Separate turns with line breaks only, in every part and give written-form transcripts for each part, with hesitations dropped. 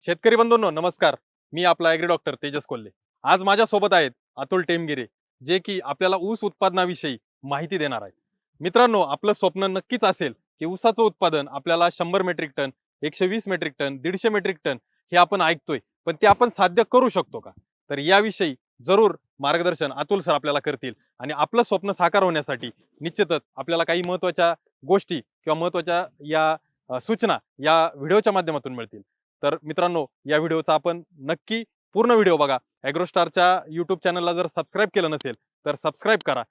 शेतकरी बंधूंनो नमस्कार. मी आपला ॲग्री डॉक्टर तेजस कोल्हे. आज माझ्यासोबत आहेत अतुल टेमगिरे, जे की आपल्याला ऊस उत्पादनाविषयी माहिती देणार आहेत. मित्रांनो, आपलं स्वप्न नक्कीच असेल की ऊसाचं उत्पादन आपल्याला 100 metric tonne, 120 metric tonne, 150 metric tonne हे आपण ऐकतोय, पण ते आपण साध्य करू शकतो का? तर याविषयी जरूर मार्गदर्शन अतुल सर आपल्याला करतील आणि आपलं स्वप्न साकार होण्यासाठी निश्चितच आपल्याला काही महत्त्वाच्या गोष्टी किंवा महत्त्वाच्या या सूचना या व्हिडिओच्या माध्यमातून मिळतील. तर मित्रांनो, या व्हिडिओचा आपण नक्की पूर्ण व्हिडिओ बघा. ॲग्रोस्टारच्या यूट्यूब चॅनलला जर सबस्क्राईब केलं नसेल तर सबस्क्राईब करा.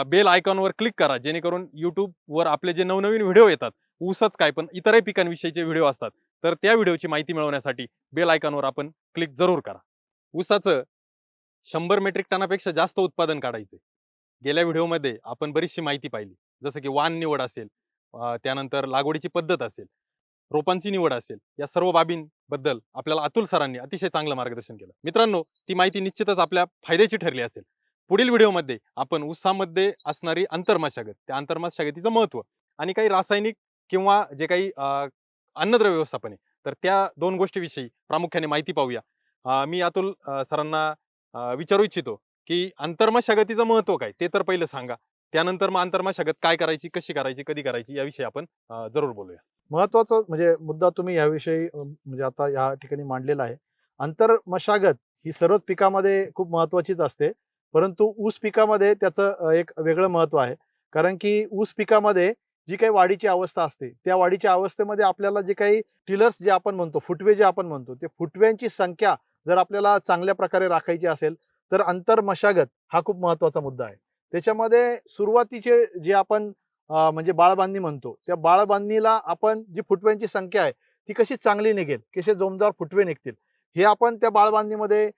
बेल आयकॉनवर क्लिक करा, जेणेकरून यूट्यूबवर आपले जे नवनवीन व्हिडिओ येतात, ऊसच काय पण इतरही पिकांविषयीचे व्हिडिओ असतात, तर त्या व्हिडिओची माहिती मिळवण्यासाठी बेल आयकॉनवर आपण क्लिक जरूर करा. ऊसाचं 100 मेट्रिक टनापेक्षा जास्त उत्पादन काढायचे. गेल्या व्हिडिओमध्ये आपण बरीचशी माहिती पाहिली, जसं की वाण निवड असेल, त्यानंतर लागवडीची पद्धत असेल, रोपांची निवड असेल, या सर्व बाबींबद्दल आपल्याला अतुल सरांनी अतिशय चांगलं मार्गदर्शन केलं. मित्रांनो, ती माहिती निश्चितच आपल्या फायद्याची ठरली असेल. पुढील व्हिडिओमध्ये आपण ऊसामध्ये असणारी आंतरमशागत, त्या आंतरमशागतीचं महत्त्व आणि काही रासायनिक किंवा जे काही अन्नद्रव्य व्यवस्थापन आहे, तर त्या दोन गोष्टीविषयी प्रामुख्याने माहिती पाहूया. मी अतुल सरांना विचारू इच्छितो की आंतरमशागतीचं महत्त्व काय ते तर पहिलं सांगा. त्यानंतर मग आंतरमशागत काय करायची, कशी करायची, कधी करायची याविषयी आपण जरूर बोलूया.
महत्वाचा म्हणजे मुद्दा तुम्ही याविषयी म्हणजे आता या ठिकाणी मांडलेला आहे. आंतरमशागत ही सर्वच पिकामध्ये खूप महत्त्वाचीच असते. परंतु ऊस पिकामध्ये त्याचं एक वेगळं महत्त्व आहे. कारण की ऊस पिकामध्ये जी काही वाढीची अवस्था असते, त्या वाढीच्या अवस्थेमध्ये आपल्याला जे काही टिलर्स जे आपण म्हणतो, फुटवे जे आपण म्हणतो, ते फुटव्यांची संख्या जर आपल्याला चांगल्या प्रकारे राखायची असेल, तर आंतरमशागत हा खूप महत्त्वाचा मुद्दा आहे. त्याच्यामध्ये सुरुवातीचे जे आपण म्हणजे बाळबांधणी म्हणतो. त्या बाळबांधणीला आपण जी फुटव्यांची संख्या आहे, ती कशी चांगली निघेल, कसे जोमदार फुटवे निघतील, हे आपण त्या बाळबांधणीमध्ये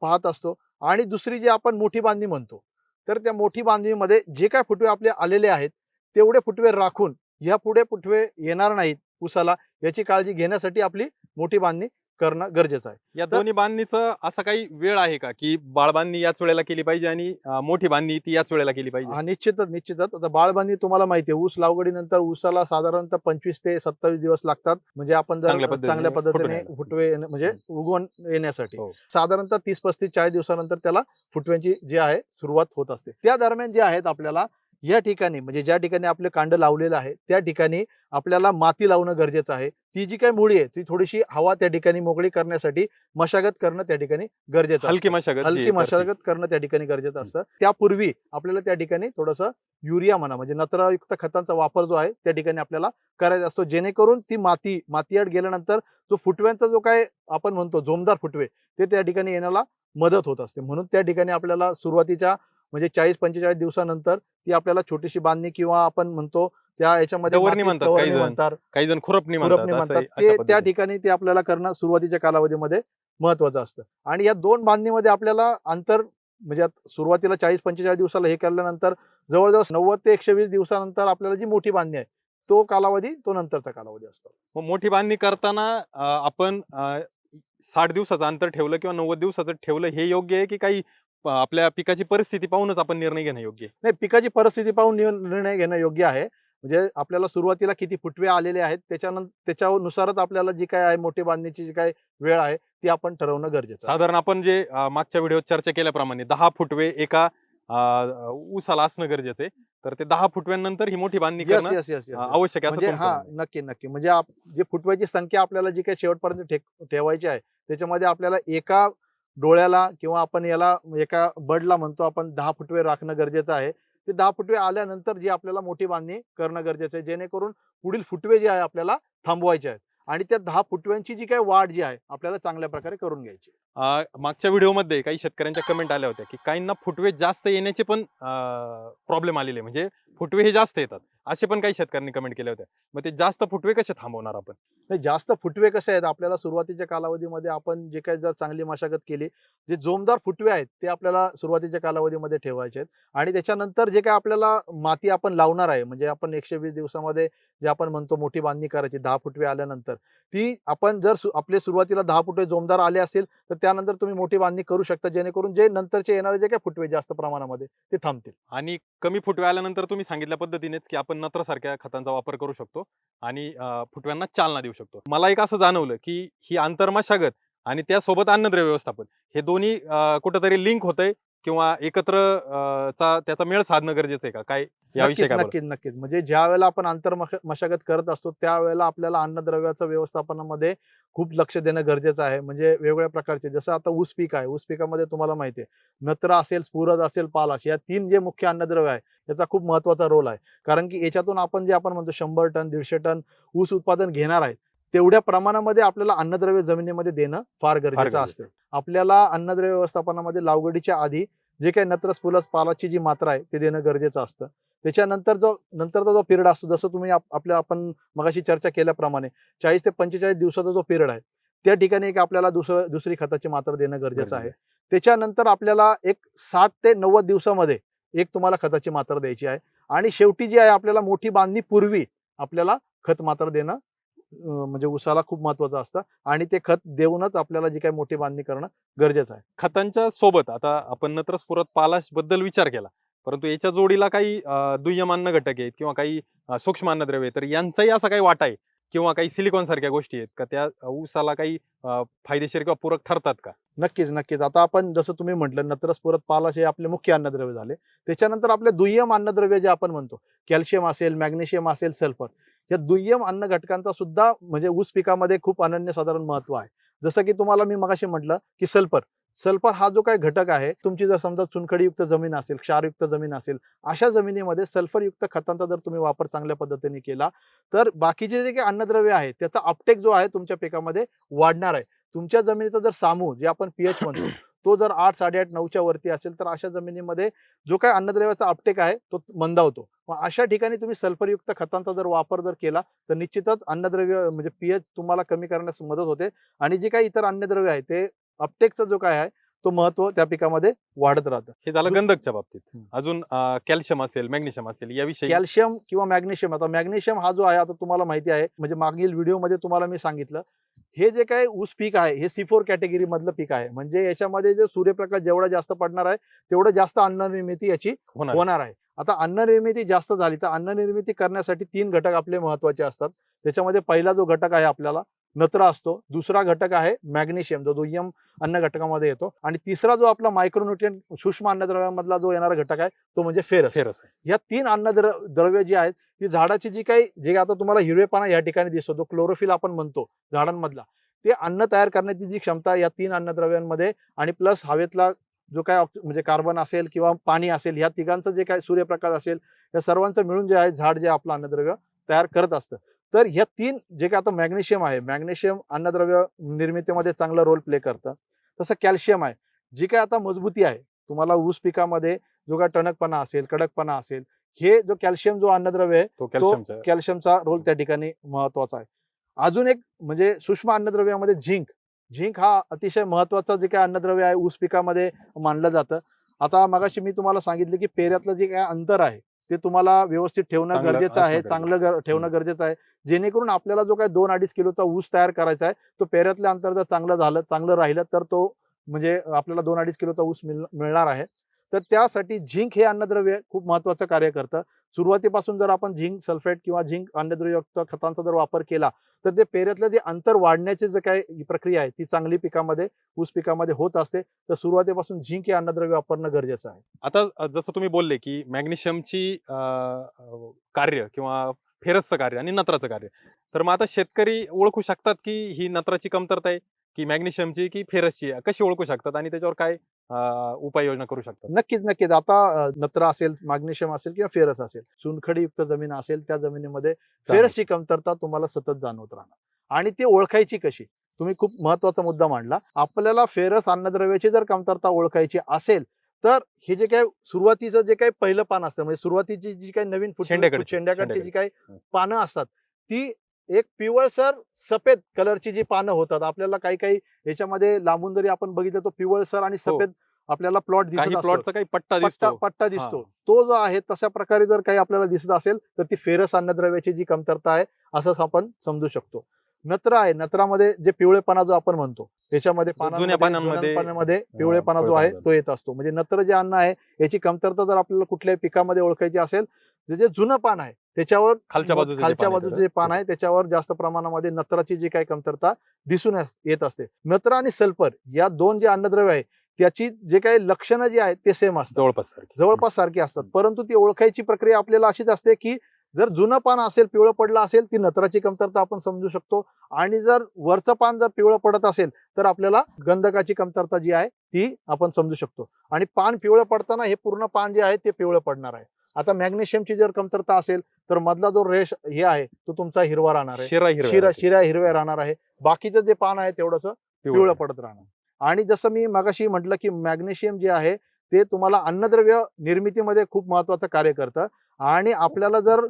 पाहत असतो. आणि दुसरी जी आपण मोठी बांधणी म्हणतो. तर त्या मोठी बांधणीमध्ये जे काही फुटवे आपले आलेले आहेत, तेवढे फुटवे राखून ह्यापुढे फुटवे येणार नाहीत ऊसाला, याची काळजी घेण्यासाठी आपली मोठी बांधणी करणं गरजेचं आहे.
या
तर
दोन्ही बांधणीचं असा काही वेळ आहे का, की बाळबांधणी याच वेळेला केली पाहिजे आणि मोठी बांधणी ती याच वेळेला केली पाहिजे?
हां, निश्चितच. आता बाळबांधणी तुम्हाला माहिती आहे, ऊस लागवडीनंतर ऊसाला साधारणतः 25 ते 27 दिवस लागतात. म्हणजे आपण जर चांगल्या
फुटून
पद्धतीने
यायला.
फुटवे म्हणजे
हं.
उगवून येण्यासाठी.
हो.
साधारणतः 30, 35, 40 दिवसानंतर त्याला फुटव्यांची जी आहे सुरुवात होत असते. त्या दरम्यान जे आहेत आपल्याला या ठिकाणी म्हणजे ज्या ठिकाणी आपले कांड लावलेलं आहे, त्या ठिकाणी आपल्याला माती लावणं गरजेचं आहे. ती जी काही मुळी आहे, ती थोडीशी हवा त्या ठिकाणी मोकळी करण्यासाठी मशागत करणं त्या ठिकाणी गरजेचं
हलकी
असतं.
मशागत जी
हलकी
करते.
मशागत करणं त्या ठिकाणी गरजेचं
हं.
असतं. त्यापूर्वी आपल्याला त्या ठिकाणी थोडंसं युरिया म्हणा म्हणजे नत्रयुक्त खतांचा वापर जो आहे त्या ठिकाणी आपल्याला करायचा असतो. जेणेकरून ती मातीआड गेल्यानंतर जो फुटव्यांचा जो काय आपण म्हणतो जोमदार फुटवे ते त्या ठिकाणी येण्याला मदत होत असते. म्हणून त्या ठिकाणी आपल्याला सुरुवातीच्या म्हणजे 40-45 दिवसानंतर ती आपल्याला छोटीशी बांधणी किंवा आपण म्हणतो त्या याच्यामध्ये
डवरणी
मातीत
म्हणतात काही
कवरणी
जण,
म्हणतात,
काही जण खुरपणी
खुरपणी
म्हणतात.
म्हणतात.
असं अशा
ते त्या
पद्धतीने.
ठिकाणी ते आपल्याला करणं सुरुवातीच्या कालावधीमध्ये महत्त्वाचं असतं. आणि या 2 बांधणीमध्ये आपल्याला अंतर म्हणजे सुरुवातीला 40-45 दिवसाला हे केल्यानंतर जवळ-जवळ 90 ते 120 दिवसानंतर आपल्याला जी मोठी बांधणी आहे, तो कालावधी तो नंतरचा कालावधी असतो.
मग मोठी बांधणी करताना आपण 60 दिवसाचं अंतर ठेवलं किंवा 90 दिवसाचं ठेवलं हे योग्य आहे, की काही आपल्या पिकाची परिस्थिती पाहूनच आपण निर्णय घेणं योग्य आहे?
नाही, पिकाची परिस्थिती पाहून निर्णय घेणं योग्य आहे. म्हणजे आपल्याला सुरुवातीला किती फुटवे आलेले आहेत त्याच्यानुसारच आपल्याला जी काही आहे मोठी बांधणीची जी काही वेळ आहे, ती आपण ठरवणं गरजेचं आहे.
साधारण आपण जे मागच्या व्हिडिओत चर्चा केल्याप्रमाणे 10 फुटवे एका ऊसाला असणं गरजेचं आहे. तर ते 10 फुटव्यानंतर ही मोठी बांधणी
येस,
करणं
येस, येस, येस, येस.
आवश्यक आहे असं
म्हणजे
तुमचं
हां,
म्हणणं आहे.
नक्की. म्हणजे जी फुटव्याची संख्या आपल्याला जी काही शेवटपर्यंत ठेवायची आहे, त्याच्यामध्ये आपल्याला एका डोळ्याला किंवा आपण याला एका बडला म्हणतो आपण 10 फुटवे राखणं गरजेचं आहे. ते 10 फुटवे आल्यानंतर जी आपल्याला मोठी बांधणी करणं गरजेचं आहे. जेणेकरून पुढील फुटवे जे आहे आपल्याला थांबवायचे आहेत आणि त्या 10 फुटव्यांची जी काही वाढ जी आहे, आपल्याला चांगल्या प्रकारे करून घ्यायची.
मागच्या व्हिडिओमध्ये काही शेतकऱ्यांच्या कमेंट आल्या होत्या, की काहींना फुटवे जास्त येण्याचे पण प्रॉब्लेम आलेले म्हणजे फुटवे हे जास्त येतात. असे पण काही शेतकऱ्यांनी कमेंट केल्या होत्या. मग ते जास्त फुटवे कसे थांबवणार आपण?
नाही, जास्त फुटवे कसे आहेत आपल्याला सुरुवातीच्या कालावधीमध्ये आपण जे काही जर चांगली मशागत केली, जे जोमदार फुटवे आहेत ते आपल्याला सुरुवातीच्या कालावधीमध्ये ठेवायचे आहेत आणि त्याच्यानंतर जे काही आपल्याला माती आपण लावणार आहे, म्हणजे आपण 120 दिवसामध्ये जे आपण म्हणतो मोठी बांधणी करायची 10 फुटवे आल्यानंतर, ती आपण जर आपले सुरुवातीला 10 फुटवे जोमदार आले असेल, तर त्यानंतर तुम्ही मोठी बांधणी करू शकता जेणेकरून जे नंतरचे येणारे जे काही फुटवे जास्त प्रमाणामध्ये ते थांबतील.
आणि कमी फुटवे आल्यानंतर तुम्ही सांगितल्या पद्धतीनेच की आपण नत्रसारख्या खतांचा वापर करू शकतो आणि फुटव्यांना चालना देऊ शकतो. मला एक असं जाणवलं की ही आंतरमशागत आणि त्यासोबत अन्नद्रव्य व्यवस्थापन हे दोन्ही कुठेतरी लिंक होतंय किंवा एकत्र त्याचा मेळ साधणं गरजेचं आहे का? काय याविषयी
नक्कीच
काय बोलाल?
नक्कीच नक्कीच म्हणजे ज्या वेळेला आपण मशागत करत असतो त्यावेळेला आपल्याला अन्नद्रव्याचं व्यवस्थापनामध्ये खूप लक्ष देणं गरजेचं आहे. म्हणजे वेगवेगळ्या प्रकारचे जसं आता ऊस पीक आहे. ऊस पिकामध्ये तुम्हाला माहिती आहे नत्र असेल, स्फुरद असेल, पालाश या 3 जे मुख्य अन्नद्रव्य आहे याचा खूप महत्त्वाचा रोल आहे. कारण की याच्यातून आपण जे आपण म्हणतो 100 टन, 150 टन ऊस उत्पादन घेणार आहे. तेवढ्या प्रमाणामध्ये आपल्याला अन्नद्रव्य जमिनीमध्ये देणं फार गरजेचं
गरजेचं
असतं. आपल्याला अन्नद्रव्य व्यवस्थापनामध्ये लागवडीच्या आधी जे काही नत्र, स्फुरद, पालाची जी मात्रा आहे ते देणं गरजेचं असतं. त्याच्यानंतर नंतरचा जो पिरियड असतो जसं तुम्ही आपण मगाशी चर्चा केल्याप्रमाणे 40 ते 45 दिवसाचा जो पिरियड आहे त्या ठिकाणी एक आपल्याला दुसरी खताची मात्रा देणं गरजेचं आहे. त्याच्यानंतर आपल्याला एक 60 ते 90 दिवसामध्ये एक तुम्हाला खताची मात्रा द्यायची आहे आणि शेवटी जी आहे आपल्याला मोठी बांधणी पूर्वी आपल्याला खत मात्रा देणं म्हणजे ऊसाला खूप महत्वाचं असतं आणि ते खत देऊनच आपल्याला जी काही मोठी बांधणी करणं गरजेचं आहे.
खतांच्या सोबत आता आपण नत्र, स्फुरद, पालाश बद्दल विचार केला. परंतु याच्या जोडीला काही दुय्यम अन्न घटक आहेत किंवा काही सूक्ष्म अन्नद्रव्य आहेत. तर यांचाही असा काही वाटा आहे किंवा काही सिलिकॉन सारख्या गोष्टी आहेत का त्या ऊसाला काही फायदेशीर किंवा पूरक ठरतात का?
नक्कीच, नक्कीच. आता आपण जसं तुम्ही म्हटलं नत्र, स्फुरद, पालाश हे आपले मुख्य अन्नद्रव्य झाले. त्याच्यानंतर आपले दुय्यम अन्नद्रव्य जे आपण म्हणतो, कॅल्शियम असेल, मॅग्नेशियम असेल, सल्फर. या दुय्यम अन्न घटकांचा सुद्धा म्हणजे ऊस पिकामध्ये खूप अनन्यसाधारण महत्त्व आहे. जसं की तुम्हाला मी मगाशी म्हटलं, की सल्फर. सल्फर हा जो काही घटक आहे, तुमची जर समजा चुनखडीयुक्त जमीन असेल, क्षारयुक्त जमीन असेल, अशा जमिनीमध्ये सल्फरयुक्त खतांचा जर तुम्ही वापर चांगल्या पद्धतीने केला, तर बाकीचे जे काही अन्नद्रव्य आहे, त्याचा अपटेक जो आहे तुमच्या पिकामध्ये वाढणार आहे. तुमच्या जमिनीचा जर सामू जे आपण पीएच म्हणतो तो जर 8, 8.5, 9च्या वरती असेल तर अशा जमिनीमध्ये जो काही अन्नद्रव्याचा अपटेक आहे तो मंदावतो. मग अशा ठिकाणी तुम्ही सल्फरयुक्त खतांचा जर वापर केला तर निश्चितच अन्नद्रव्य म्हणजे पीएच तुम्हाला कमी करण्यास मदत होते आणि जे काही इतर अन्नद्रव्य आहे ते अपटेकचा जो काय आहे तो महत्व त्या पिकामध्ये वाढत राहतं.
हे झालं गंधकच्या बाबतीत. अजून कॅल्शियम असेल, मॅग्नेशियम असेल याविषयी
कॅल्शियम किंवा मॅग्नेशियम आता मॅग्नेशियम हा जो आहे आता तुम्हाला माहिती आहे म्हणजे मागील व्हिडिओमध्ये तुम्हाला मी सांगितलं हे जे काही ऊस पीक आहे हे C4 कॅटेगरी मधलं पीक आहे म्हणजे याच्यामध्ये जे सूर्यप्रकाश जेवढा जास्त पडणार आहे तेवढं जास्त अन्न निर्मिती याची होणार आहे. आता अन्न निर्मिती जास्त झाली तर अन्न निर्मिती करण्यासाठी 3 घटक आपले महत्वाचे असतात. त्याच्यामध्ये पहिला जो घटक आहे आपल्याला नत्र असतो, दुसरा घटक आहे मॅग्नेशियम जो दुय्यम अन्न घटकामध्ये येतो आणि तिसरा जो आपला मायक्रोन्यूट्रिएंट सूक्ष्म अन्नद्रव्यामधला जो येणारा घटक आहे तो म्हणजे फेरस. या 3 अन्नद्रव्य जी आहेत ती झाडाची जी काही जे आता तुम्हाला हिरवेपणा या ठिकाणी दिसतो जो क्लोरोफिल आपण म्हणतो झाडांमधला ते अन्न तयार करण्याची जी क्षमता या 3 अन्नद्रव्यांमध्ये आणि प्लस हवेतला जो काय म्हणजे कार्बन असेल किंवा पाणी असेल या तिघांचं जे काय सूर्यप्रकाश असेल या सर्वांचं मिळून जे आहे झाड जे आपलं अन्नद्रव्य तयार करत असतं. तर ह्या 3 जे काय आता मॅग्नेशियम आहे मॅग्नेशियम अन्नद्रव्य निर्मितीमध्ये चांगला रोल प्ले करतं. तसं कॅल्शियम आहे जी काय आता मजबूती आहे तुम्हाला ऊस पिकामध्ये जो काय टणकपणा असेल कडकपणा असेल हे जो कॅल्शियम जो अन्नद्रव्य आहे तो कॅल्शियमचा रोल त्या ठिकाणी महत्वाचा आहे. अजून एक म्हणजे सूक्ष्म अन्नद्रव्यामध्ये झिंक हा अतिशय महत्वाचा जे काही अन्नद्रव्य आहे ऊस पिकामध्ये मानलं जातं. आता मगाशी मी तुम्हाला सांगितलं की पेऱ्यातलं जे काही अंतर आहे ते तुम्हाला व्यवस्थित ठेवणं गरजेचं आहे चांगलं ठेवणं गरजेचं आहे जेणेकरून आपल्याला जो काही 2-2.5 किलोचा ऊस तयार करायचा आहे तो पेऱ्यातलं अंतर जर चांगलं राहिलं तर तो म्हणजे आपल्याला 2-2.5 किलोचा ऊस मिळणार आहे. तर त्यासाठी झिंक हे अन्नद्रव्य खूप महत्वाचं कार्य करतं. सुरुवातीपासून जर आपण झिंक सल्फेट किंवा झिंक अन्नद्रव्ययुक्त खतांचा जर वापर केला तर ते पेऱ्यातलं जे अंतर वाढण्याची जे काही प्रक्रिया आहे ती चांगली पिकामध्ये ऊस पिकामध्ये होत असते. तर सुरुवातीपासून झिंक हे अन्नद्रव्य वापरणं गरजेचं आहे.
आता जसं तुम्ही बोलले की मॅग्नेशियमची कार्य किंवा फेरसचं कार्य आणि नत्राचं कार्य. तर मग आता शेतकरी ओळखू शकतात की ही नत्राची कमतरता आहे की मॅग्नेशियमची की फेरसची कशी ओळखू शकतात आणि त्याच्यावर काय उपाययोजना करू शकतात?
नक्कीच नक्कीच. आता नत्र असेल, मॅग्नेशियम असेल किंवा फेरस असेल, चुनखडीयुक्त जमीन असेल त्या जमिनीमध्ये फेरसची कमतरता तुम्हाला सतत जाणवत राहणार आणि ती ओळखायची कशी? तुम्ही खूप महत्वाचा मुद्दा मांडला. आपल्याला फेरस अन्नद्रव्याची जर कमतरता ओळखायची असेल तर हे जे काही सुरुवातीचं जे काही पहिलं पान असतं म्हणजे सुरुवातीची जी काही नवीन शेंड्याकडची जी काही पानं असतात ती एक पिवळसर सफेद कलरची जी पानं होतात आपल्याला काही काही याच्यामध्ये लांबून जरी आपण बघितलं तो पिवळसर आणि सफेद आपल्याला प्लॉट दिसत
प्लॉटचा काही
पट्टा दिसतो. तो जो आहे तशा प्रकारे जर काही आपल्याला दिसत असेल तर ती फेरस अन्नद्रव्याची जी कमतरता आहे असंच आपण समजू शकतो. नत्र आहे नत्रामध्ये जे पिवळेपणा जो आपण म्हणतो त्याच्यामध्ये पानांमध्ये पिवळेपणा जो आहे तो येत असतो. म्हणजे नत्र जे अन्न आहे याची कमतरता जर आपल्याला कुठल्याही पिकामध्ये ओळखायची असेल जे जुनं पान आहे त्याच्यावर
खालच्या बाजूचं जे
खालच्या
पान आहे
बाजूचं
त्याचं.
जे पान आहे त्याच्यावर जास्त प्रमाणामध्ये नत्राची जी काही कमतरता दिसून येत असते. नत्र आणि सल्फर या दोन जे अन्नद्रव्य आहे त्याची जे काही लक्षणं जी आहेत ते सेम असतात,
जवळपास सारखी.
जवळपास सारखी असतात. परंतु ती ओळखायची प्रक्रिया आपल्याला अशीच असते की जर जुनं पान असेल, पिवळं पडलं असेल, ती नत्राची कमतरता आपण समजू शकतो. आणि जर वरचं पान जर पिवळं पडत असेल तर आपल्याला गंधकाची कमतरता जी आहे ती आपण समजू शकतो. आणि पान पिवळं पडताना हे पूर्ण पान जे आहे ते पिवळं पडणार आहे. आता मॅग्नेशियमची जर कमतरता असेल तर मधला जो रेष हे आहे तो तुमचा हिरवा राहणार आहे,
शिरा हिरव्या
शिरा हिरव्या राहणार आहे. बाकीचं जे पान आहे तेवढंच पिवळं पडत राहणार. आणि जसं मी मगाशी म्हटलं की मॅग्नेशियम जे आहे ते तुम्हाला अन्नद्रव्य निर्मितीमध्ये खूप महत्वाचं कार्य करतं. आणि आपल्याला जर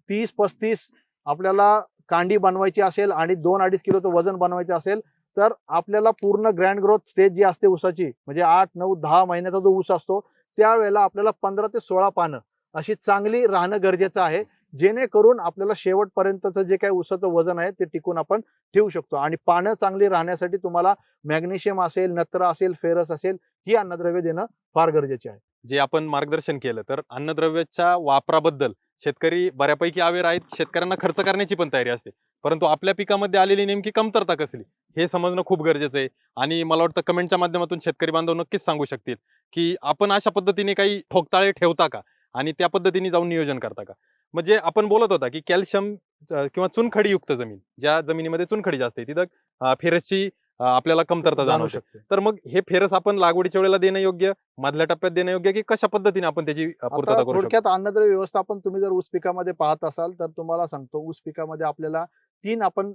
30-35 आपल्याला कांडी बनवायची असेल आणि 2-2.5 किलोचं वजन बनवायचं असेल तर आपल्याला पूर्ण ग्रँड ग्रोथ स्टेज जी असते ऊसाची, म्हणजे 8, 9, 10 महिन्याचा जो ऊस असतो त्यावेळेला आपल्याला 15 ते 16 पानं अशी चांगली राहणं गरजेचं आहे, जेणेकरून आपल्याला शेवटपर्यंतचं जे काही ऊसाचं वजन आहे ते टिकून आपण ठेवू शकतो. आणि पानं चांगली राहण्यासाठी तुम्हाला मॅग्नेशियम असेल, नत्र असेल, फेरस असेल ही अन्नद्रव्य देणं फार गरजेचे आहे.
जे आपण मार्गदर्शन केलं तर अन्नद्रव्याच्या वापराबद्दल शेतकरी बऱ्यापैकी अवेअर आहेत. शेतकऱ्यांना खर्च करण्याची पण तयारी असते, परंतु आपल्या पिकामध्ये आलेली नेमकी कमतरता कसली हे समजणं खूप गरजेचं आहे. आणि मला वाटतं कमेंटच्या माध्यमातून शेतकरी बांधव नक्कीच सांगू शकतील की आपण अशा पद्धतीने काही ठोकताळे ठेवता का आणि त्या पद्धतीने जाऊन नियोजन करता का. म्हणजे आपण बोलत होता की कॅल्शियम किंवा चुनखडीयुक्त जमीन, ज्या जमिनीमध्ये चुनखडी जास्त आहे तिथं फेरसची आपल्याला कमतरता
जाणवू
जाणवते.
शकते.
तर मग हे फेरस आपण लागवडीच्या वेळेला देणं योग्य, मधल्या टप्प्यात देणं योग्य, की कशा पद्धतीने आपण त्याची पूर्तता
आता
करू शकतो.
थोडक्यात अन्नद्रव्य व्यवस्थापन तुम्ही जर ऊस पिकामध्ये पाहत असाल तर तुम्हाला सांगतो, ऊस पिकामध्ये आपल्याला 3 आपण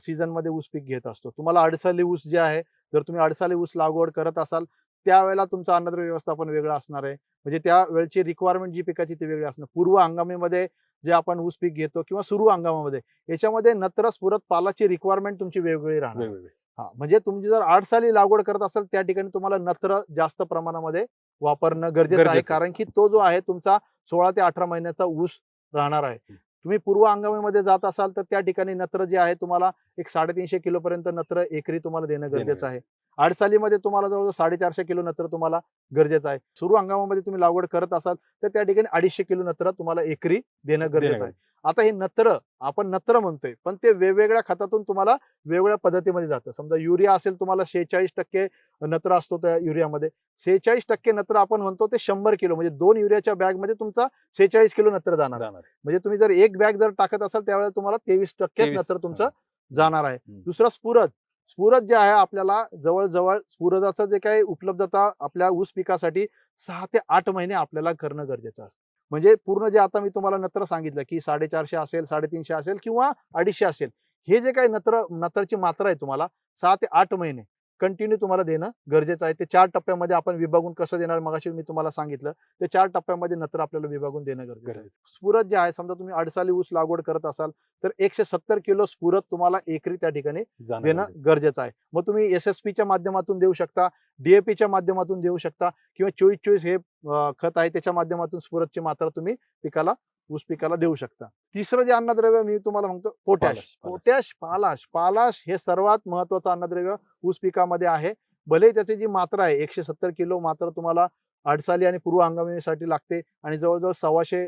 सीझन मध्ये ऊस पीक घेत असतो. तुम्हाला अडसाली ऊस जे आहे, जर तुम्ही अडसाली ऊस लागवड करत असाल त्यावेळेला तुमचं अन्नद्रव्य व्यवस्थापन वेगळं असणार आहे. म्हणजे त्या वेळची रिक्वायरमेंट जी पिकाची ती वेगळी असणार. पूर्व हंगामीमध्ये जे आपण ऊस पीक घेतो किंवा सुरू हंगामामध्ये याच्यामध्ये नत्र स्फुरत पालाची रिक्वायरमेंट तुमची वेगवेगळी राहणार.
वेगवेगळे.
हा, म्हणजे तुम्ही जर 8 साली लागवड करत असाल त्या ठिकाणी तुम्हाला नत्र जास्त प्रमाणामध्ये वापरणं गरजेचं आहे.
गरजेचं आहे.
कारण की तो जो आहे तुमचा 16 ते 18 महिन्याचा ऊस राहणार आहे. तुम्ही पूर्व हंगामामध्ये जात असाल तर त्या ठिकाणी नत्र जे आहे तुम्हाला एक 350 किलो पर्यंत नत्र एकरी तुम्हाला देणं गरजेचं आहे. आडसालीमध्ये तुम्हाला जवळजवळ 450 किलो नत्र तुम्हाला गरजेचं आहे. सुरू हंगामामध्ये तुम्ही लागवड करत असाल तर त्या ठिकाणी 250 किलो नत्र तुम्हाला एकरी देणं गरजेचं आहे. आता हे नत्र आपण नत्र म्हणतोय, पण ते वेगवेगळ्या खतातून तुम्हाला वेगवेगळ्या पद्धतीमध्ये जातं. समजा युरिया असेल तुम्हाला 46% नत्र असतो त्या युरियामध्ये. 46% नत्र आपण म्हणतो ते 100 किलो, म्हणजे 2 युरियाच्या बॅगमध्ये तुमचा 46 किलो नत्र जाणार. म्हणजे तुम्ही जर एक बॅग जर टाकत असाल त्यावेळेला तुम्हाला 23% नत्र तुमचं जाणार आहे. दुसरा स्फुरद. स्फुरद जे आहे आपल्याला जवळजवळ स्फुरदाचं जे काही उपलब्धता आपल्या ऊस पिकासाठी 6 ते 8 महिने आपल्याला करणं गरजेचं असतं. म्हणजे पूर्ण जे आता मी तुम्हाला नत्र सांगितलं की 450 असेल, 350 असेल किंवा 250 असेल, हे जे काही नत्रची मात्रा आहे तुम्हाला 6 ते 8 महिने कंटिन्यू तुम्हाला देणं गरजेचं आहे. ते 4 टप्प्यामध्ये आपण विभागून कसं देणार मगाशी मी तुम्हाला सांगितलं. ते 4 टप्प्यामध्ये नत्र आपल्याला विभागून देणं गरजेचं आहे. स्फुरद जे आहे, समजा तुम्ही अडसाली ऊस लागवड करत असाल तर 170 किलो स्फुरद तुम्हाला एकरी त्या ठिकाणी देणं गरजेचं आहे. मग तुम्ही SSPच्या माध्यमातून देऊ शकता, DAPच्या माध्यमातून देऊ शकता किंवा 24-24 हे खत आहे त्याच्या माध्यमातून स्फुरदची मात्रा तुम्ही ऊस पिकाला देऊ शकता. तिसरं जे अन्नद्रव्य मी तुम्हाला म्हणतो पोटॅश, पालाश हे सर्वात महत्वाचं अन्नद्रव्य ऊस पिकामध्ये आहे. भले त्याची जी मात्रा आहे 170 किलो मात्रा तुम्हाला अडसाली आणि पूर्व हंगामासाठी लागते आणि जवळजवळ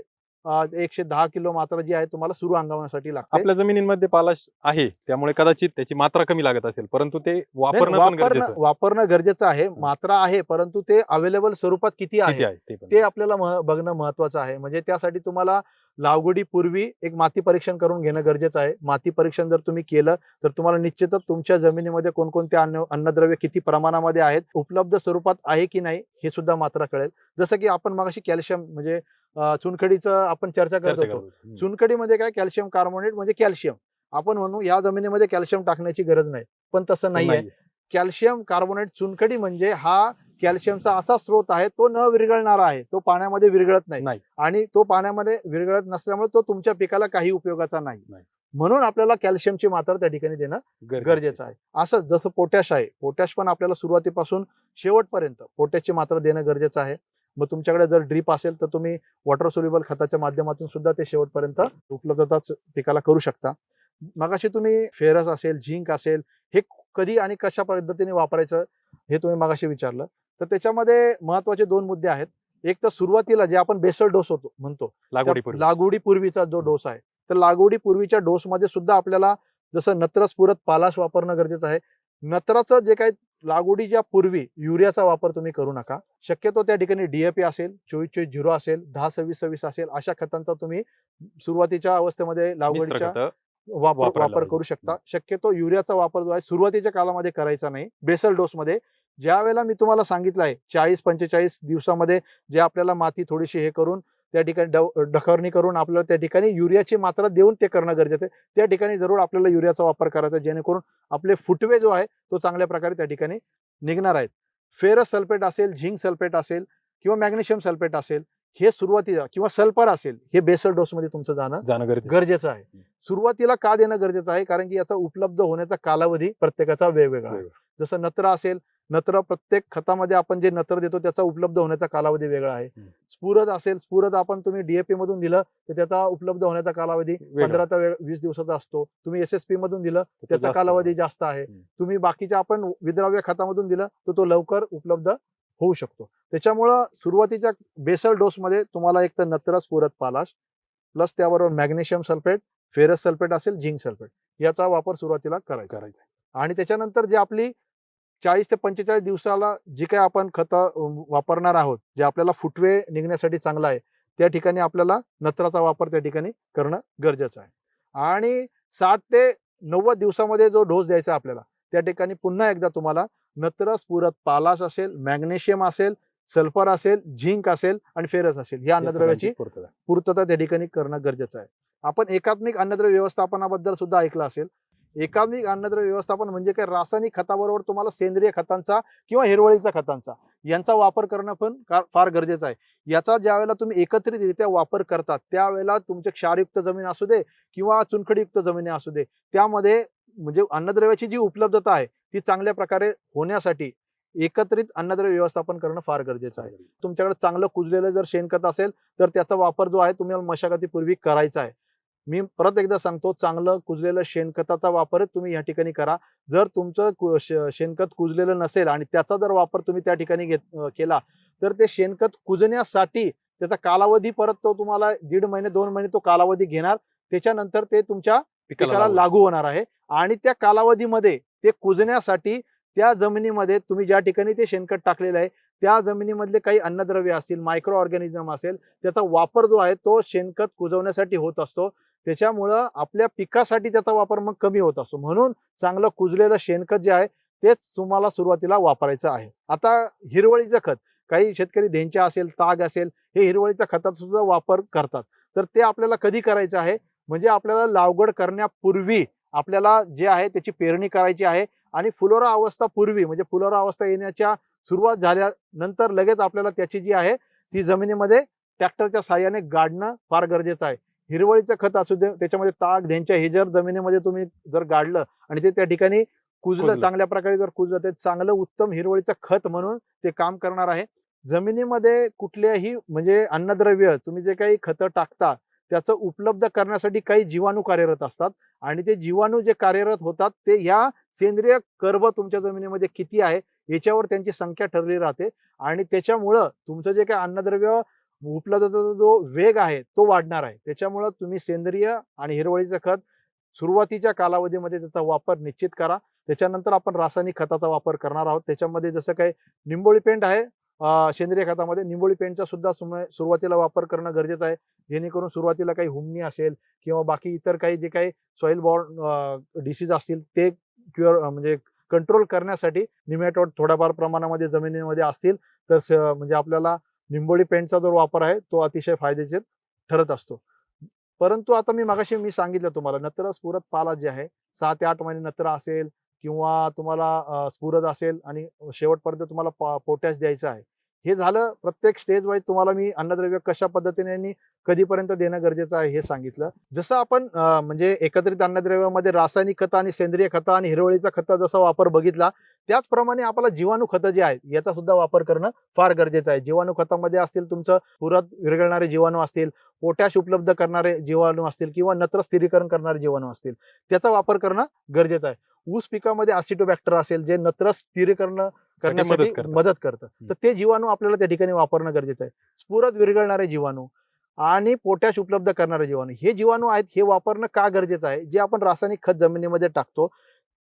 110 किलो मात्रा जी आहे तुम्हाला सुरू हंगामासाठी लागते.
आपल्या जमिनींमध्ये पालाश आहे त्यामुळे कदाचित त्याची मात्रा कमी लागत असेल, परंतु ते
वापरणं गरजेचं आहे. मात्रा आहे, परंतु ते अवेलेबल स्वरूपात किती आहे ते आपल्याला बघणं महत्वाचं आहे. म्हणजे त्यासाठी तुम्हाला लागवडीपूर्वी एक माती परीक्षण करून घेणं गरजेचं आहे. माती परीक्षण जर तुम्ही केलं तर तुम्हाला निश्चितच तुमच्या जमिनीमध्ये कोणकोणते अन्नद्रव्य किती प्रमाणामध्ये आहेत, उपलब्ध स्वरूपात आहे की नाही हे सुद्धा मात्रा कळेल. जसं की आपण मगाशी कॅल्शियम म्हणजे चुनखडीचं आपण चर्चा करत होतो. चुनखडीमध्ये काय कॅल्शियम कार्बोनेट म्हणजे कॅल्शियम. आपण म्हणू या जमिनीमध्ये कॅल्शियम टाकण्याची गरज नाही, पण तसं नाहीये. कॅल्शियम कार्बोनेट चुनखडी म्हणजे हा कॅल्शियमचा असा स्रोत आहे, तो न विरघळणारा आहे. तो पाण्यामध्ये विरघळत नाही आणि तो पाण्यामध्ये विरघळत नसल्यामुळे तो तुमच्या पिकाला काही उपयोगाचा नाही. म्हणून आपल्याला कॅल्शियमची मात्रा त्या ठिकाणी देणं गरजेचं आहे. असं जसं पोटॅश आहे, पोटॅश पण आपल्याला सुरुवातीपासून शेवटपर्यंत पोटॅशची मात्रा देणं गरजेचं आहे. मग तुमच्याकडे जर ड्रीप असेल तर तुम्ही वॉटर सोल्युबल खताच्या माध्यमातून सुद्धा ते शेवटपर्यंत उपलब्धता पिकाला करू शकता. मगाशी तुम्ही फेरस असेल, झिंक असेल, हे कधी आणि कशा पद्धतीने वापरायचं हे तुम्ही मगाशी विचारलं. तर त्याच्यामध्ये महत्वाचे 2 मुद्दे आहेत. एक तर सुरुवातीला जे आपण बेसल डोस म्हणतो लागवडीपूर्वीचा जो डोस आहे, तर लागवडीपूर्वीच्या डोसमध्ये सुद्धा आपल्याला जसं नत्र स्फुरद पालाश वापरणं गरजेचं आहे. नत्राचं जे काही लागवडीच्या पूर्वी युरियाचा वापर तुम्ही करू नका. शक्यतो त्या ठिकाणी DAP असेल, 24-24-0 असेल, 10-26-26 असेल, अशा खतांचा तुम्ही सुरुवातीच्या अवस्थेमध्ये लागवडीच्या वापर करू शकता. शक्यतो युरियाचा वापर जो आहे सुरुवातीच्या काळामध्ये करायचा नाही. बेसल डोसमध्ये ज्या वेळेला मी तुम्हाला सांगितलं आहे 40-45 दिवसामध्ये जे आपल्याला माती थोडीशी हे करून त्या ठिकाणी डखरणी करून आपल्याला त्या ठिकाणी युरियाची मात्रा देऊन ते करणं गरजेचं आहे. त्या ठिकाणी जरूर आपल्याला युरियाचा वापर करायचा, जेणेकरून आपले फुटवे जो आहे तो चांगल्या प्रकारे त्या ठिकाणी निघणार आहेत. फेरस सल्फेट असेल, झिंक सल्फेट असेल किंवा मॅग्नेशियम सल्फेट असेल, हे सुरुवातीला किंवा सल्फर असेल, हे बेसल डोसमध्ये तुमचं जाणं गरजेचं आहे. सुरुवातीला का देणं गरजेचं आहे? कारण की याचा उपलब्ध होण्याचा कालावधी प्रत्येकाचा वेगवेगळा आहे. जसं नत्र असेल, नत्र प्रत्येक खतामध्ये आपण जे नत्र देतो त्याचा उपलब्ध होण्याचा कालावधी वेगळा आहे. स्फुरद असेल, स्फुरद आपण तुम्ही DAP मधून दिलं तर त्याचा उपलब्ध होण्याचा कालावधी 15 ते 20 दिवसाचा असतो. तुम्ही SSP मधून दिलं त्याचा कालावधी जास्त आहे. तुम्ही बाकीच्या आपण विद्राव्य खतामधून दिलं तर तो लवकर उपलब्ध होऊ शकतो. त्याच्यामुळं सुरुवातीच्या बेसल डोसमध्ये तुम्हाला एक तर नत्र स्फुरद पालाश प्लस त्याबरोबर मॅग्नेशियम सल्फेट, फेरस सल्फेट असेल, झिंक सल्फेट याचा वापर सुरुवातीला करायचा. आणि त्याच्यानंतर जे आपली 40 ते 45 दिवसाला जी काही आपण खतं वापरणार आहोत, जे आपल्याला फुटवे निघण्यासाठी चांगलं आहे, त्या ठिकाणी आपल्याला नत्राचा वापर त्या ठिकाणी करणं गरजेचं आहे. आणि 60 ते 90 दिवसामध्ये जो डोस द्यायचा आपल्याला, त्या ठिकाणी पुन्हा एकदा तुम्हाला नत्र स्फुरद पालाश असेल, मॅग्नेशियम असेल, सल्फर असेल, झिंक असेल आणि फेरस असेल, या अन्नद्रव्याची पूर्तता त्या ठिकाणी करणं गरजेचं आहे. आपण एकात्मिक अन्नद्रव्य व्यवस्थापनाबद्दल सुद्धा ऐकलं असेल. एकात्मिक अन्नद्रव्य व्यवस्थापन म्हणजे काय, रासायनिक खताबरोबर तुम्हाला सेंद्रिय खतांचा किंवा हिरवळीच्या खतांचा यांचा वापर करणं पण फार गरजेचं आहे. याचा ज्या वेळेला तुम्ही एकत्रितरित्या वापर करतात, त्यावेळेला तुमचे क्षारयुक्त जमीन असू दे किंवा चुनखडीयुक्त जमिनी असू दे, त्यामध्ये म्हणजे अन्नद्रव्याची जी उपलब्धता आहे ती चांगल्या प्रकारे होण्यासाठी एकत्रित अन्नद्रव्य व्यवस्थापन करणं फार गरजेचं आहे. तुमच्याकडे चांगलं कुजलेलं जर शेणखत असेल तर त्याचा वापर जो आहे तुम्हाला मशागतीपूर्वी करायचा आहे. मी परत एकदा सांगतो, चांगलं कुजलेलं शेणखताचा वापर तुम्ही या ठिकाणी करा. जर तुमचं शेणखत कुजलेलं नसेल आणि त्याचा जर वापर तुम्ही त्या ठिकाणी केला तर ते शेणखत कुजण्यासाठी त्याचा कालावधी परत तो तुम्हाला 1.5 महिने 2 महिने तो कालावधी घेणार. त्याच्यानंतर ते तुमच्या पिकाला लागू होणार आहे आणि त्या कालावधीमध्ये ते कुजण्यासाठी त्या जमिनीमध्ये तुम्ही ज्या ठिकाणी ते शेणखत टाकलेलं आहे त्या जमिनीमधले काही अन्नद्रव्य असतील, मायक्रो ऑर्गॅनिझम असेल, त्याचा वापर जो आहे तो शेणखत कुजवण्यासाठी होत असतो. त्याच्यामुळं आपल्या पिकासाठी त्याचा वापर मग कमी होत असतो. म्हणून चांगलं कुजलेलं शेणखत जे आहे तेच तुम्हाला सुरुवातीला वापरायचं आहे. आता हिरवळीचं खत, काही शेतकरी धेंच्या असेल, ताग असेल, हे हिरवळीच्या खताचा सुद्धा वापर करतात. तर ते आपल्याला कधी करायचं आहे, म्हणजे आपल्याला लागवड करण्यापूर्वी आपल्याला जे आहे त्याची पेरणी करायची आहे आणि फुलोरा अवस्था पूर्वी, म्हणजे फुलोरा अवस्था येण्याच्या सुरुवात झाल्यानंतर लगेच आपल्याला त्याची जी आहे ती जमिनीमध्ये ट्रॅक्टरच्या साहाय्याने गाडणं फार गरजेचं आहे. हिरवळीचं खत असू दे, त्याच्यामध्ये ताग, धेंच्या हे जर जमिनीमध्ये तुम्ही जर गाडलं आणि ते त्या ठिकाणी कुजलं, चांगल्या प्रकारे जर कुजलं, ते चांगलं उत्तम हिरवळीचं खत म्हणून ते काम करणार आहे. जमिनीमध्ये कुठल्याही म्हणजे अन्नद्रव्य तुम्ही जे काही खतं टाकता त्याचं उपलब्ध करण्यासाठी काही जीवाणू कार्यरत असतात आणि ते जीवाणू जे कार्यरत होतात ते या सेंद्रिय कर्ब तुमच्या जमिनीमध्ये किती आहे याच्यावर त्यांची संख्या ठरली राहते आणि त्याच्यामुळं तुमचं जे काही अन्नद्रव्य उपलब्धतेचा जो वेग आहे तो वाढणार आहे. त्याच्यामुळं तुम्ही सेंद्रिय आणि हिरवळीचं खत सुरुवातीच्या कालावधीमध्ये त्याचा वापर निश्चित करा. त्याच्यानंतर आपण रासायनिक खताचा वापर करणार आहोत. त्याच्यामध्ये जसं काही निंबोळी पेंट आहे, सेंद्रिय खतामध्ये निंबोळी पेंटचा सुद्धा सुरुवातीला वापर करणं गरजेचं आहे, जेणेकरून सुरुवातीला काही हुमणी असेल किंवा बाकी इतर काही जे काही सॉइल बॉर्न डिसीज असतील ते क्युअर म्हणजे कंट्रोल करण्यासाठी निमॅटोड थोड्याफार प्रमाणामध्ये जमिनीमध्ये असतील तर म्हणजे आपल्याला निंबोळी पेंटचा जो वापर आहे तो अतिशय फायदेशीर ठरत असतो. परंतु आता मी सांगितलं तुम्हाला नत्र स्फुरद पालाश जे आहे 6 ते 8 महिने नत्र असेल किंवा तुम्हाला स्फुरद असेल आणि शेवटपर्यंत तुम्हाला पोटॅश द्यायचं आहे. हे झालं प्रत्येक स्टेज वाईज तुम्हाला मी अन्नद्रव्य कशा पद्धतीने आणि कधीपर्यंत देणं गरजेचं आहे हे सांगितलं. जसं आपण म्हणजे एकत्रित अन्नद्रव्यामध्ये रासायनिक खतं आणि सेंद्रिय खतं आणि हिरवळीचा खतं जसा वापर बघितला, त्याचप्रमाणे आपल्याला जीवाणू खतं जे आहेत याचा सुद्धा वापर करणं फार गरजेचं आहे. जीवाणू खतामध्ये असतील तुमचं पुरत विरघळणारे जीवाणू असतील, पोटॅश उपलब्ध करणारे जीवाणू असतील किंवा नत्र स्थिरीकरण करणारे जीवाणू असतील, त्याचा वापर करणं गरजेचं आहे. ऊस पिकामध्ये ॲसिटोबॅक्टर असेल जे नत्र स्थिरीकरण करण्यासाठी
मदत करतं.
मदत करतं. तर ते जीवाणू आपल्याला त्या ठिकाणी वापरणं गरजेचं आहे. स्फुरद विरघळणारे जीवाणू आणि पोटॅश उपलब्ध करणारे जीवाणू, हे जीवाणू आहेत, हे वापरणं का गरजेचं आहे? जे आपण रासायनिक खत जमिनीमध्ये टाकतो,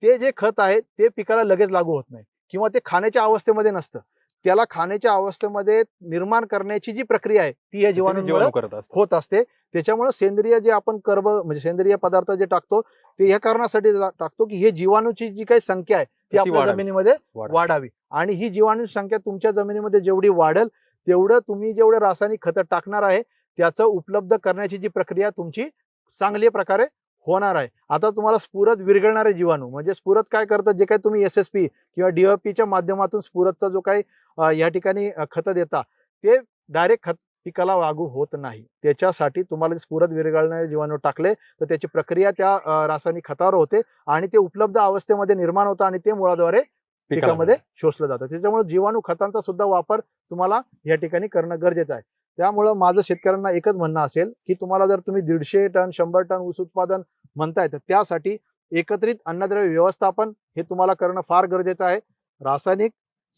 ते जे खत आहे ते पिकाला लगेच लागू होत नाही किंवा ते खाण्याच्या अवस्थेमध्ये नसतं. त्याला खाण्याच्या अवस्थेमध्ये निर्माण करण्याची जी प्रक्रिया आहे ती या जीवाणूंमुळे
जीवाणू करत असतात.
होत असते. त्याच्यामुळे सेंद्रिय जे आपण म्हणजे सेंद्रिय पदार्थ जे टाकतो ते या कारणासाठी टाकतो की हे जीवाणूची जी काही संख्या आहे ती आपल्या
वाढावी.
जमिनीमध्ये वाढावी. आणि ही जीवाणूची संख्या तुमच्या जमिनीमध्ये जेवढी वाढेल तेवढं तुम्ही जेवढे रासायनिक खतं टाकणार आहे त्याचं उपलब्ध करण्याची जी प्रक्रिया तुमची चांगल्या प्रकारे होणार आहे. आता तुम्हाला स्फुरद विरघळणारे जीवाणू म्हणजे स्फुरद काय करतं, जे काही तुम्ही SSP किंवा DAPच्या माध्यमातून स्फुरदचा जो काही या ठिकाणी खतं देता ते डायरेक्ट खत पिकाला लागू होत नाही. त्याच्यासाठी तुम्हाला स्फुरद विरघळणारे जीवाणू टाकले तर त्याची प्रक्रिया त्या रासायनिक खतावर होते आणि ते उपलब्ध अवस्थेमध्ये निर्माण होतं आणि ते मुळाद्वारे पिकामध्ये शोषलं जातं. त्याच्यामुळे जीवाणू खतांचा सुद्धा वापर तुम्हाला या ठिकाणी करणं गरजेचं आहे. त्यामुळं माझं शेतकऱ्यांना एकच म्हणणं असेल की तुम्हाला जर तुम्ही 150 टन 100 टन ऊस उत्पादन म्हणताय तर त्यासाठी एकत्रित अन्नद्रव्य व्यवस्थापन हे तुम्हाला करणं फार गरजेचं आहे. रासायनिक,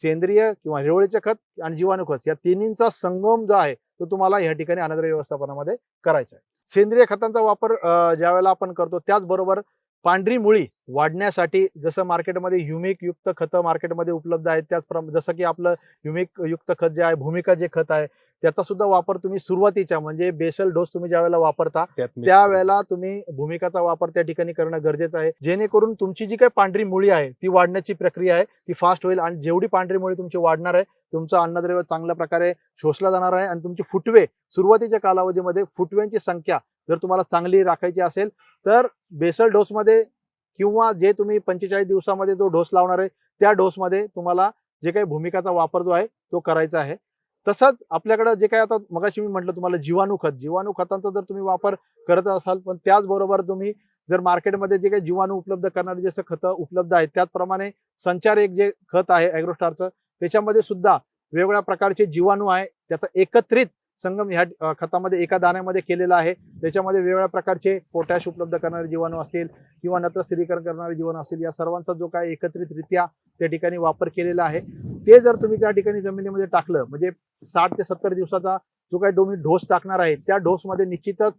सेंद्रिय किंवा हिरवळीचे खत आणि जीवाणू खत या तिन्हींचा संगम जो आहे तो तुम्हाला या ठिकाणी अन्नद्रव्य व्यवस्थापनामध्ये करायचा आहे. सेंद्रिय खतांचा वापर ज्या वेळेला आपण करतो त्याचबरोबर पांढरी मुळी वाढण्यासाठी जसं मार्केटमध्ये ह्युमिक युक्त खतं मार्केटमध्ये उपलब्ध आहेत त्याचप्रमाणे जसं की आपलं ह्युमिक युक्त खत जे आहे भूमिका जे खत आहे त्याचा सुद्धा वापर तुम्ही सुरुवातीच्या म्हणजे बेसल डोस तुम्ही ज्या वेळेला वापरता त्यावेळेला तुम्ही भूमिकाचा वापर त्या ठिकाणी करणं गरजेचं आहे, जेणेकरून तुमची जी काही पांढरी मुळी आहे ती वाढण्याची प्रक्रिया आहे ती फास्ट होईल आणि जेवढी पांढरी मुळी तुमची वाढणार आहे तुमचं अन्नद्रव्य चांगल्या प्रकारे शोषला जाणार आहे आणि तुमची फुटवे सुरुवातीच्या कालावधीमध्ये फुटव्यांची संख्या जर तुम्हाला चांगली राखायची असेल तर बेसल डोसमध्ये किंवा जे तुम्ही 45 दिवसामध्ये जो डोस लावणार आहे त्या डोसमध्ये तुम्हाला जे काही भूमिकाचा वापर जो आहे तो करायचा आहे. तसंच आपल्याकडे जे काही आता मगाशी मी म्हटलं तुम्हाला जीवाणू खतांचा जर तुम्ही वापर करत असाल पण त्याचबरोबर तुम्ही जर मार्केटमध्ये जे काही जीवाणू उपलब्ध करणारे जसं खतं उपलब्ध आहेत त्याचप्रमाणे संचार एक जे खत आहे ॲग्रोस्टारचं त्याच्यामध्ये सुद्धा वेगवेगळ्या प्रकारचे जीवाणू आहे त्याचा एकत्रित संगम ह्या खतामध्ये एका दाण्यामध्ये केलेला आहे. त्याच्यामध्ये वेगवेगळ्या प्रकारचे पोटॅश उपलब्ध करणारे जीवाणू असतील किंवा नत्र स्थिरीकरण करणारे जीवाणू असतील या सर्वांचा जो काही एकत्रितरित्या त्या ठिकाणी वापर केलेला आहे ते जर तुम्ही त्या ठिकाणी जमिनीमध्ये टाकलं म्हणजे 60 ते 70 दिवसाचा जो काही तुम्ही डोस टाकणार आहे त्या डोसमध्ये निश्चितच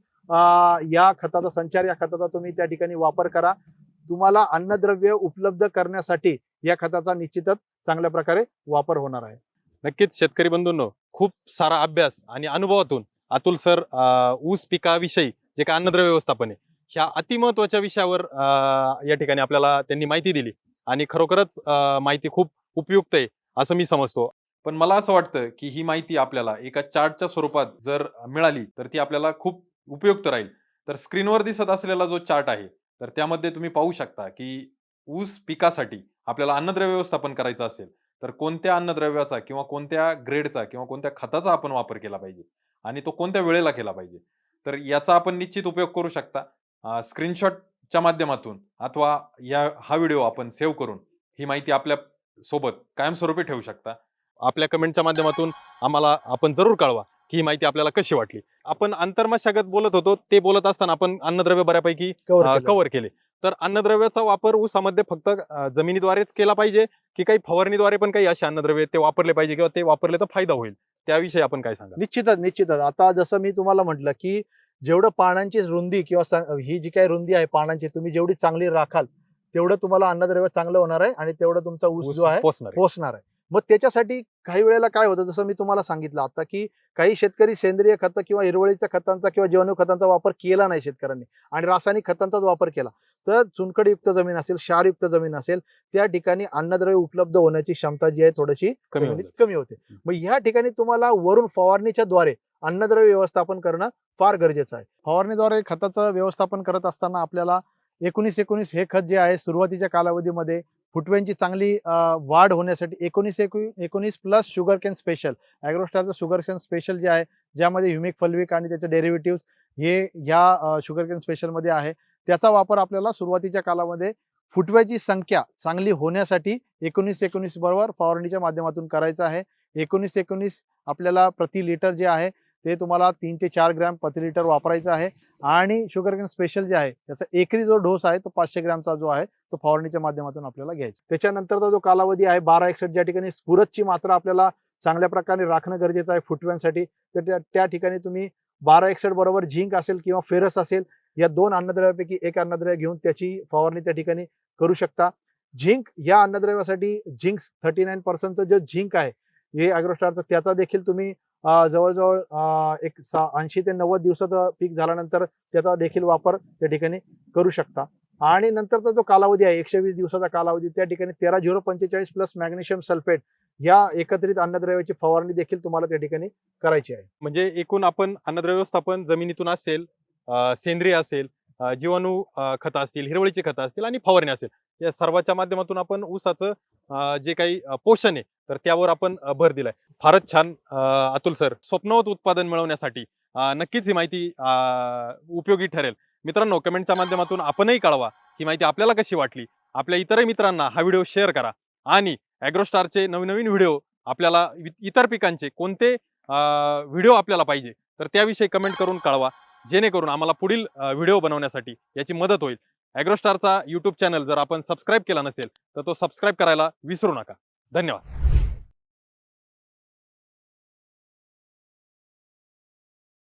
या खताचा संचार या खताचा तुम्ही त्या ठिकाणी वापर करा. तुम्हाला अन्नद्रव्य उपलब्ध करण्यासाठी या खताचा निश्चितच चांगल्या प्रकारे वापर होणार आहे.
नक्कीच शेतकरी बंधूंनो, खूप सारा अभ्यास आणि अनुभवातून अतुल सर ऊस पिकाविषयी जे काय अन्नद्रव्य व्यवस्थापन आहे ह्या अतिमहत्वाच्या विषयावर या ठिकाणी आपल्याला त्यांनी माहिती दिली आणि खरोखरच माहिती खूप उपयुक्त आहे असं मी समजतो. पण मला असं वाटतं की ही माहिती आपल्याला एका चार्टच्या स्वरूपात जर मिळाली तर ती आपल्याला खूप उपयुक्त राहील. तर स्क्रीनवर दिसत असलेला जो चार्ट आहे तर त्यामध्ये तुम्ही पाहू शकता की ऊस पिकासाठी आपल्याला अन्नद्रव्य व्यवस्थापन करायचं असेल तर कोणत्या अन्नद्रव्याचा किंवा कोणत्या ग्रेडचा किंवा कोणत्या खताचा आपण वापर केला पाहिजे आणि तो कोणत्या वेळेला केला पाहिजे. तर याचा आपण निश्चित उपयोग करू शकता स्क्रीनशॉटच्या माध्यमातून अथवा हा व्हिडिओ आपण सेव्ह करून ही माहिती आपल्या सोबत कायमस्वरूपी ठेवू शकता. आपल्या कमेंटच्या माध्यमातून आम्हाला आपण जरूर कळवा की ही माहिती आपल्याला कशी वाटली. आपण आंतरमशागत बोलत होतो ते बोलत असताना आपण अन्नद्रव्य बऱ्यापैकी कव्हर केले. तर अन्नद्रव्याचा वापर ऊसामध्ये फक्त जमिनीद्वारेच केला पाहिजे की काही फवारणीद्वारे पण काही असे अन्नद्रव्य ते वापरले पाहिजे किंवा ते वापरले तर फायदा होईल त्याविषयी आपण काय सांगा?
निश्चितच आता जसं मी तुम्हाला म्हटलं की जेवढं पानांची रुंदी किंवा ही जी काही रुंदी आहे पानांची तुम्ही जेवढी चांगली राखाल तेवढं तुम्हाला अन्नद्रव्य चांगलं होणार आहे आणि तेवढं तुमचा ऊस जो आहे पोचणार आहे. मग त्याच्यासाठी काही वेळेला काय होतं जसं मी तुम्हाला सांगितलं आता की काही शेतकरी सेंद्रिय खतं किंवा हिरवळीच्या खतांचा किंवा जीवाणू खतांचा वापर केला नाही शेतकऱ्यांनी आणि रासायनिक खतांचाच वापर केला तर चुनखडीयुक्त जमीन असेल क्षारयुक्त जमीन असेल त्या ठिकाणी अन्नद्रव्य उपलब्ध होण्याची क्षमता जी आहे थोडीशी कमी होते. मग ह्या ठिकाणी तुम्हाला वरून फवारणीच्या द्वारे अन्नद्रव्य व्यवस्थापन करणं फार गरजेचं आहे. फवारणीद्वारे खताचं व्यवस्थापन करत असताना आपल्याला 19-19 हे खत जे आहे सुरुवातीच्या कालावधीमध्ये फुटव्यांची चांगली वाढ होण्यासाठी 19 प्लस शुगर केन स्पेशल ॲग्रोस्टारचं शुगर केन स्पेशल जे आहे ज्यामध्ये ह्युमिक फल्विक आणि त्याचे डेरिव्हेटिव्ह हे ह्या शुगर केन स्पेशलमध्ये आहे त्याचा वापर आपल्याला सुरुवातीच्या कालामध्ये फुटव्याची संख्या चांगली होण्यासाठी 19-19 बरोबर फवारणीच्या माध्यमातून करायचा आहे. 19-19 आपल्याला प्रति लिटर जे आहे ते तुम्हाला 3 ते 4 ग्रॅम प्रति लिटर वापरायचं आहे. आणि शुगरकेन स्पेशल जे आहे त्याचा एकरी जो डोस आहे तो 500 ग्रॅमचा जो आहे तो फवारणीच्या माध्यमातून आपल्याला घ्यायचा. त्याच्यानंतरचा जो कालावधी आहे 12-61 ज्या ठिकाणी स्फुरदची मात्रा आपल्याला चांगल्या प्रकारे राखणं गरजेचं आहे फुटव्यांसाठी. तर त्या ठिकाणी तुम्ही 12-61 बरोबर झिंक असेल किंवा फेरस असेल या 2 अन्नद्रव्यापैकी एक अन्नद्रव्य घेऊन त्याची फवारणी त्या ठिकाणी करू शकता. झिंक या अन्नद्रव्यासाठी झिंक 39% जो झिंक आहे हे ॲग्रोस्टारचं त्याचा देखील तुम्ही जवळ-जवळ एक 80 ते 90 दिवसाचं पीक झाल्यानंतर त्याचा देखील वापर त्या ठिकाणी करू शकता. आणि नंतरचा जो कालावधी आहे 120 दिवसाचा कालावधी त्या ठिकाणी 13-045 प्लस मॅग्नेशियम सल्फेट या एकत्रित अन्नद्रव्याची फवारणी देखील तुम्हाला त्या ठिकाणी करायची आहे.
म्हणजे एकूण आपण अन्नद्रव्य व्यवस्थापन जमिनीतून असेल, सेंद्रिय असेल, जीवाणू खतं असतील, हिरवळीची खतं असतील आणि फवारणी असेल, या सर्वांच्या माध्यमातून आपण ऊसाचं जे काही पोषण आहे तर त्यावर आपण भर दिलाय. फारच छान अतुल सर. स्वप्नवत उत्पादन मिळवण्यासाठी नक्कीच ही माहिती उपयोगी ठरेल. मित्रांनो, कमेंटच्या माध्यमातून आपणही कळवा ही माहिती आपल्याला कशी वाटली. आपल्या इतरही मित्रांना हा व्हिडिओ शेअर करा आणि ॲग्रोस्टारचे नवीन व्हिडिओ आपल्याला इतर पिकांचे कोणते व्हिडिओ आपल्याला पाहिजे तर त्याविषयी कमेंट करून कळवा, जेणेकरून आम्हाला पुढील व्हिडिओ बनवण्यासाठी याची मदत होईल. ॲग्रोस्टारचा YouTube चॅनल जर आपण सबस्क्राईब केला नसेल तर तो सबस्क्राईब करायला विसरू नका. धन्यवाद.